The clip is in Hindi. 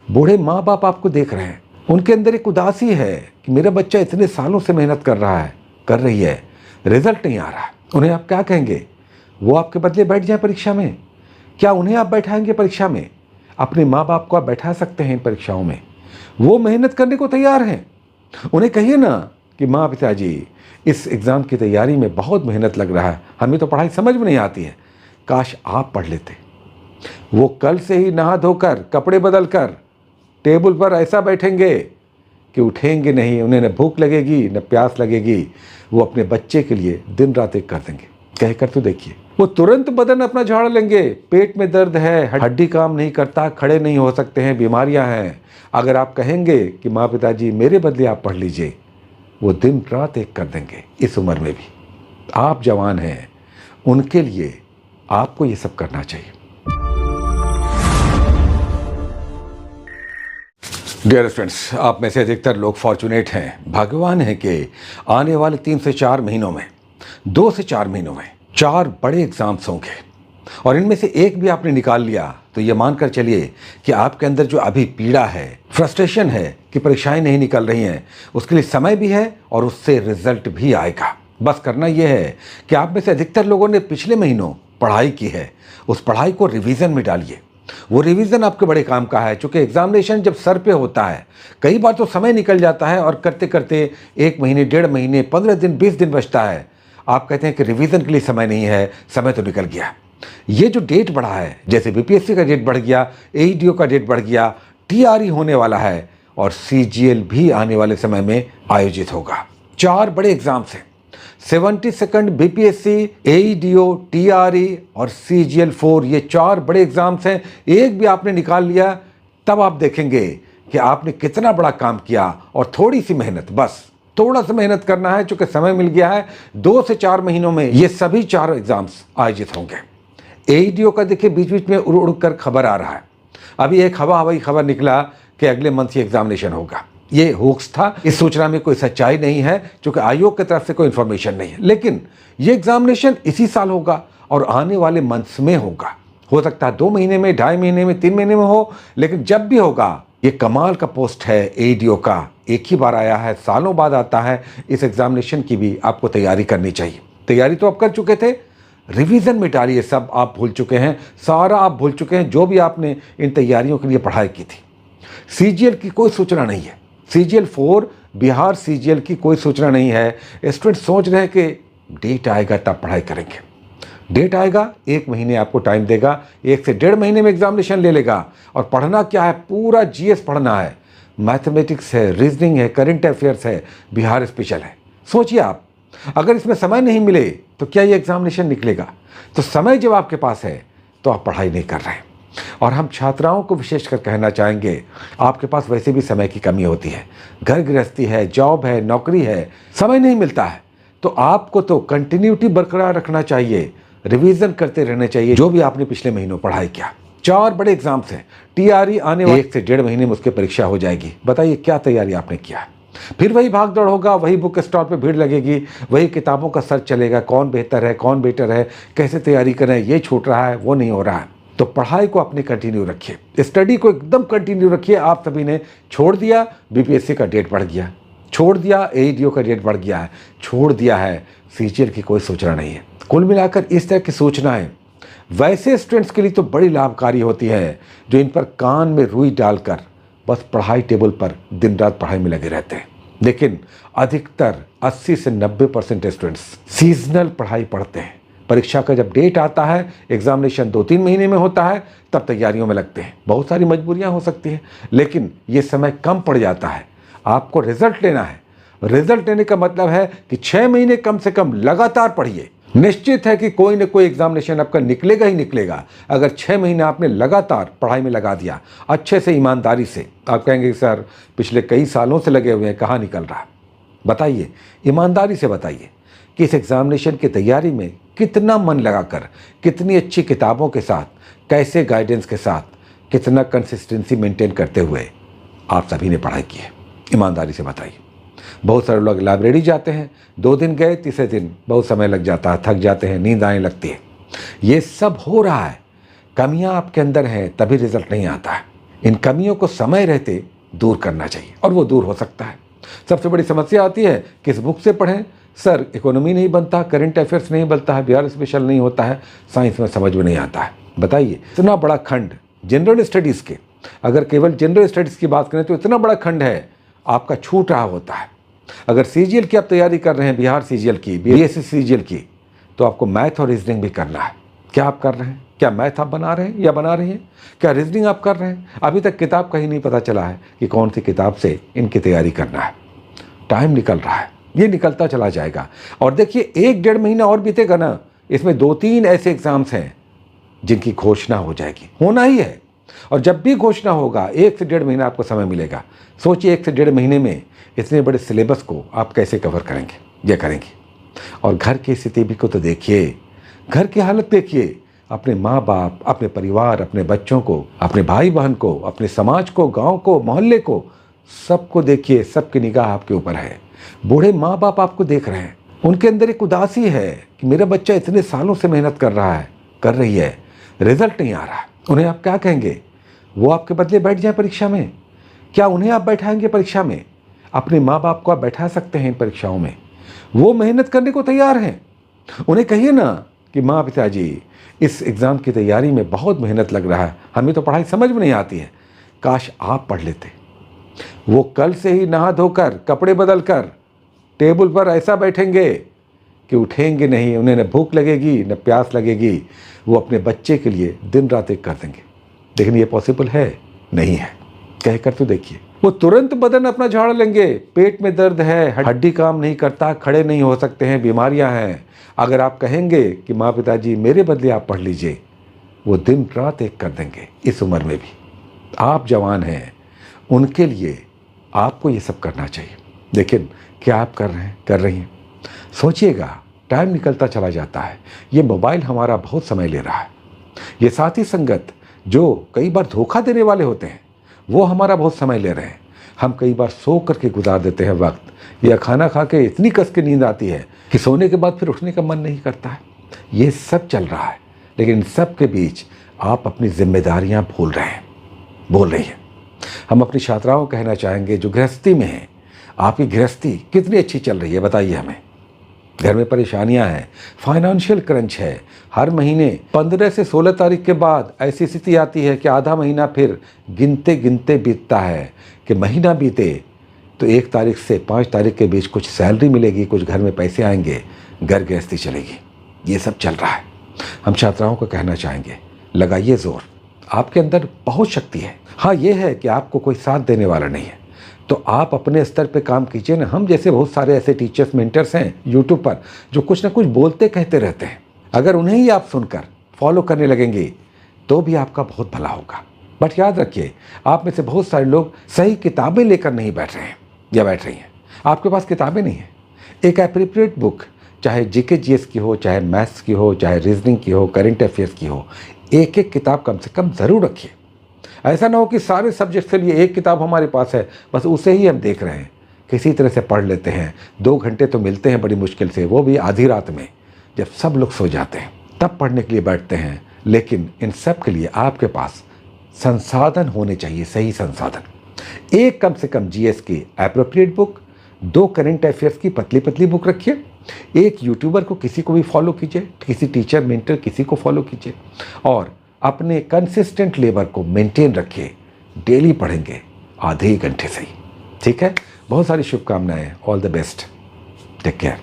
बूढ़े माँ बाप आपको देख रहे हैं, उनके अंदर एक उदासी है कि मेरा बच्चा इतने सालों से मेहनत कर रहा है, कर रही है, रिजल्ट नहीं आ रहा। उन्हें आप क्या कहेंगे? वो आपके बदले बैठ जाए परीक्षा में? क्या उन्हें आप बैठाएंगे परीक्षा में? अपने माँ बाप को आप बैठा सकते हैं इन परीक्षाओं में? वो मेहनत करने को तैयार हैं। उन्हें कहिए ना कि माँ पिताजी, इस एग्ज़ाम की तैयारी में बहुत मेहनत लग रहा है, हमें तो पढ़ाई समझ में नहीं आती है, काश आप पढ़ लेते। वो कल से ही नहा धोकर कपड़े बदल कर टेबल पर ऐसा बैठेंगे कि उठेंगे नहीं, उन्हें न भूख लगेगी न प्यास लगेगी। वो अपने बच्चे के लिए दिन रात एक कर देंगे। कहकर तो देखिए, वो तुरंत बदन अपना झाड़ लेंगे। पेट में दर्द है, हड्डी काम नहीं करता, खड़े नहीं हो सकते हैं, बीमारियां हैं। अगर आप कहेंगे कि माँ पिताजी मेरे बदले आप पढ़ लीजिए, वो दिन रात एक कर देंगे। इस उम्र में भी आप जवान हैं, उनके लिए आपको ये सब करना चाहिए। डियर फ्रेंड्स, आप में से अधिकतर लोग फॉर्चुनेट हैं, भाग्यवान हैं कि आने वाले 3 से 4 महीनों में, 2 से 4 महीनों में 4 बड़े एग्जाम्स होंगे। और इनमें से एक भी आपने निकाल लिया तो ये मानकर चलिए कि आपके अंदर जो अभी पीड़ा है, फ्रस्ट्रेशन है कि परीक्षाएं नहीं निकल रही हैं, उसके लिए समय भी है और उससे रिजल्ट भी आएगा। बस करना यह है कि आप में से अधिकतर लोगों ने पिछले महीनों पढ़ाई की है, उस पढ़ाई को रिवीजन में डालिए। वो रिवीजन आपके बड़े काम का है, क्योंकि एग्जामिनेशन जब सर पे होता है, कई बार तो समय निकल जाता है और करते करते 1 महीने, 1.5 महीने, 15 दिन, 20 दिन बचता है। आप कहते हैं कि रिवीजन के लिए समय नहीं है, समय तो निकल गया। ये जो डेट बढ़ा है, जैसे बीपीएससी का डेट बढ़ गया, एईडीओ का डेट बढ़ गया, टीआरई होने वाला है और सीजीएल भी आने वाले समय में आयोजित होगा। 4 बड़े एग्जाम्स हैं, 72nd बीपीएससी, एईडीओ, टीआरई और सीजीएल 4। ये 4 बड़े एग्जाम्स हैं। एक भी आपने निकाल लिया तब आप देखेंगे कि आपने कितना बड़ा काम किया। और थोड़ी सी मेहनत, बस थोड़ा सा मेहनत करना है, चूंकि समय मिल गया है। 2 से 4 महीनों में ये सभी 4 एग्जाम्स आयोजित होंगे। एईडीओ का देखिए बीच बीच में उड़ उड़ कर खबर आ रहा है। अभी एक हवाई खबर निकला कि अगले मंथ ये एग्जामिनेशन होगा। ये होक्स था, इस सूचना में कोई सच्चाई नहीं है, क्योंकि आयोग की तरफ से कोई इंफॉर्मेशन नहीं है। लेकिन ये एग्जामिनेशन इसी साल होगा और आने वाले मंथ्स में होगा। हो सकता है 2 महीने में, 2.5 महीने में, 3 महीने में हो, लेकिन जब भी होगा, ये कमाल का पोस्ट है एईडीओ का। एक ही बार आया है, सालों बाद आता है। इस एग्जामिनेशन की भी आपको तैयारी करनी चाहिए। तैयारी तो आप कर चुके थे, रिवीजन में डालिए। सब आप भूल चुके हैं, सारा आप भूल चुके हैं जो भी आपने इन तैयारियों के लिए पढ़ाई की थी। सीजीएल की कोई सूचना नहीं है, सीजीएल 4 बिहार सीजीएल की कोई सूचना नहीं है। स्टूडेंट सोच रहे हैं कि डेट आएगा तब पढ़ाई करेंगे। डेट आएगा, 1 महीने आपको टाइम देगा, 1 से 1.5 महीने में एग्जामिनेशन ले लेगा। और पढ़ना क्या है? पूरा जीएस पढ़ना है, मैथमेटिक्स है, रीजनिंग है, करंट अफेयर्स है, बिहार स्पेशल है। सोचिए आप, अगर इसमें समय नहीं मिले तो क्या ये एग्जामिनेशन निकलेगा? तो समय जब आपके पास है तो आप पढ़ाई नहीं कर रहे हैं। और हम छात्राओं को विशेषकर कहना चाहेंगे, आपके पास वैसे भी समय की कमी होती है, घर गृहस्थी है, जॉब है, नौकरी है, समय नहीं मिलता है। तो आपको तो कंटिन्यूटी बरकरार रखना चाहिए, रिवीजन करते रहना चाहिए जो भी आपने पिछले महीनों पढ़ाई किया। 4 बड़े एग्जाम्स हैं। टीआरई आने वाले 1 से 1.5 महीने में उसकी परीक्षा हो जाएगी। बताइए क्या तैयारी आपने किया? फिर वही भाग दौड़ होगा, वही बुक स्टॉल पे भीड़ लगेगी, वही किताबों का सर्च चलेगा, कौन बेहतर है, कौन बेटर है, कैसे तैयारी करें, ये छूट रहा है, वो नहीं हो रहा है। तो पढ़ाई को अपने कंटिन्यू रखिए, स्टडी को एकदम कंटिन्यू रखिए। आप सभी ने छोड़ दिया, बीपीएससी का डेट बढ़ गया, छोड़ दिया, एईडीओ का डेट बढ़ गया है, छोड़ दिया है, सीजीएल की कोई सूचना नहीं है। कुल मिलाकर इस तरह की सूचनाएं वैसे स्टूडेंट्स के लिए तो बड़ी लाभकारी होती है जो इन पर कान में रुई डालकर बस पढ़ाई टेबल पर दिन रात पढ़ाई में लगे रहते हैं। लेकिन अधिकतर 80 से 90% स्टूडेंट्स सीजनल पढ़ाई पढ़ते हैं। परीक्षा का जब डेट आता है, एग्जामिनेशन 2-3 महीने में होता है, तब तैयारियों में लगते हैं। बहुत सारी मजबूरियां हो सकती हैं, लेकिन ये समय कम पड़ जाता है। आपको रिजल्ट लेना है। रिजल्ट लेने का मतलब है कि 6 महीने कम से कम लगातार पढ़िए। निश्चित है कि कोई न कोई एग्जामिनेशन आपका निकलेगा ही निकलेगा। अगर 6 महीने आपने लगातार पढ़ाई में लगा दिया, अच्छे से, ईमानदारी से। आप कहेंगे सर पिछले कई सालों से लगे हुए हैं, कहाँ निकल रहा? बताइए, ईमानदारी से बताइए कि इस एग्जामिनेशन की तैयारी में कितना मन लगाकर, कितनी अच्छी किताबों के साथ, कैसे गाइडेंस के साथ, कितना कंसिस्टेंसी मेंटेन करते हुए आप सभी ने पढ़ाई की है। ईमानदारी से बताइए। बहुत सारे लोग लाइब्रेरी जाते हैं, 2 दिन गए, तीसरे दिन बहुत समय लग जाता है, थक जाते हैं, नींद आने लगती है। ये सब हो रहा है, कमियां आपके अंदर हैं, तभी रिजल्ट नहीं आता है। इन कमियों को समय रहते दूर करना चाहिए और वो दूर हो सकता है। सबसे बड़ी समस्या आती है किस बुक से पढ़ें। सर इकोनॉमी नहीं बनता, करंट अफेयर्स नहीं बनता है, बिहार स्पेशल नहीं होता है, साइंस में समझ में नहीं आता है। बताइए, इतना बड़ा खंड जनरल स्टडीज़ के, अगर केवल जनरल स्टडीज़ की बात करें तो इतना बड़ा खंड है आपका छूट रहा होता है। अगर सीजीएल की आप तैयारी कर रहे हैं, बिहार सीजीएल की, बीएससी सीजीएल की, तो आपको मैथ और रीजनिंग भी करना है। क्या आप कर रहे हैं? क्या मैथ आप बना रहे हैं या बना रही हैं? क्या रीजनिंग आप कर रहे हैं? अभी तक किताब का ही नहीं पता चला है कि कौन सी किताब से इनकी तैयारी करना है। टाइम निकल रहा है, ये निकलता चला जाएगा। और देखिए 1-1.5 महीना और बीतेगा ना, इसमें 2-3 ऐसे एग्जाम्स हैं जिनकी घोषणा हो जाएगी, होना ही है। और जब भी घोषणा होगा 1 से 1.5 महीना आपको समय मिलेगा। सोचिए 1 से 1.5 महीने में इतने बड़े सिलेबस को आप कैसे कवर करेंगे या करेंगे। और घर की स्थिति भी को तो देखिए, घर की हालत देखिए, अपने माँ बाप, अपने परिवार, अपने बच्चों को, अपने भाई बहन को, अपने समाज को, गांव को, मोहल्ले को, सबको देखिए। सबकी निगाह आपके ऊपर है। बूढ़े माँ बाप आपको देख रहे हैं, उनके अंदर एक उदासी है कि मेरा बच्चा इतने सालों से मेहनत कर रहा है, कर रही है, रिजल्ट नहीं आ रहा। उन्हें आप क्या कहेंगे? वो आपके बदले बैठ जाए परीक्षा में? क्या उन्हें आप बैठाएंगे परीक्षा में? अपने माँ बाप को आप बैठा सकते हैं इन परीक्षाओं में? वो मेहनत करने को तैयार हैं। उन्हें कहिए ना कि माँ पिताजी, इस एग्ज़ाम की तैयारी में बहुत मेहनत लग रहा है, हमें तो पढ़ाई समझ में नहीं आती है, काश आप पढ़ लेते। वो कल से ही नहा धोकर, कपड़े बदल कर टेबल पर ऐसा बैठेंगे कि उठेंगे नहीं। उन्हें न भूख लगेगी न प्यास लगेगी। वो अपने बच्चे के लिए दिन रात एक कर देंगे। लेकिन ये पॉसिबल है? नहीं है। कहकर तो देखिए, वो तुरंत बदन अपना झाड़ लेंगे। पेट में दर्द है, हड्डी काम नहीं करता, खड़े नहीं हो सकते हैं, बीमारियां हैं। अगर आप कहेंगे कि माँ पिताजी मेरे बदले आप पढ़ लीजिए, वो दिन रात एक कर देंगे। इस उम्र में भी आप जवान हैं, उनके लिए आपको ये सब करना चाहिए। लेकिन क्या आप कर रहे हैं, कर रही हैं? सोचिएगा, टाइम निकलता चला जाता है। ये मोबाइल हमारा बहुत समय ले रहा है। ये साथी संगत जो कई बार धोखा देने वाले होते हैं, वो हमारा बहुत समय ले रहे हैं। हम कई बार सो करके गुजार देते हैं वक्त, या खाना खा के इतनी कस के नींद आती है कि सोने के बाद फिर उठने का मन नहीं करता है। ये सब चल रहा है, लेकिन इन सब के बीच आप अपनी जिम्मेदारियां भूल रही हैं। हम अपनी छात्राओं को कहना चाहेंगे जो गृहस्थी में हैं, आपकी गृहस्थी कितनी अच्छी चल रही है बताइए हमें। घर में परेशानियां हैं, फाइनेंशियल क्रंच है, हर महीने 15 से 16 तारीख के बाद ऐसी स्थिति आती है कि आधा महीना फिर गिनते गिनते बीतता है कि महीना बीते तो 1 तारीख से 5 तारीख के बीच कुछ सैलरी मिलेगी, कुछ घर में पैसे आएंगे, घर गृहस्थी चलेगी। ये सब चल रहा है। हम छात्राओं को कहना चाहेंगे, लगाइए जोर, आपके अंदर बहुत शक्ति है। हाँ, ये है कि आपको कोई साथ देने वाला नहीं है, तो आप अपने स्तर पे काम कीजिए ना। हम जैसे बहुत सारे ऐसे टीचर्स, मेंटर्स हैं यूट्यूब पर जो कुछ ना कुछ बोलते कहते रहते हैं। अगर उन्हें ही आप सुनकर फॉलो करने लगेंगे तो भी आपका बहुत भला होगा। बट याद रखिए, आप में से बहुत सारे लोग सही किताबें लेकर नहीं बैठ रहे हैं या बैठ रही हैं। आपके पास किताबें नहीं हैं। एक एप्रोप्रिएट बुक, चाहे जीके जीएस की हो, चाहे मैथ्स की हो, चाहे रीजनिंग की हो, करंट अफेयर्स की हो, एक एक किताब कम से कम ज़रूर रखिए। ऐसा ना हो कि सारे सब्जेक्ट के लिए एक किताब हमारे पास है, बस उसे ही हम देख रहे हैं, किसी तरह से पढ़ लेते हैं। 2 घंटे तो मिलते हैं बड़ी मुश्किल से, वो भी आधी रात में जब सब लोग सो जाते हैं, तब पढ़ने के लिए बैठते हैं। लेकिन इन सब के लिए आपके पास संसाधन होने चाहिए, सही संसाधन। एक कम से कम जीएस की एप्रोप्रिएट बुक, 2 करंट अफेयर्स की पतली पतली बुक रखिए, एक यूट्यूबर को किसी को भी फॉलो कीजिए, किसी टीचर मेंटर किसी को फॉलो कीजिए, और अपने कंसिस्टेंट लेवल को मेंटेन रखिए। डेली पढ़ेंगे आधे ही घंटे से ही, ठीक है? बहुत सारी शुभकामनाएं। All the best, take care.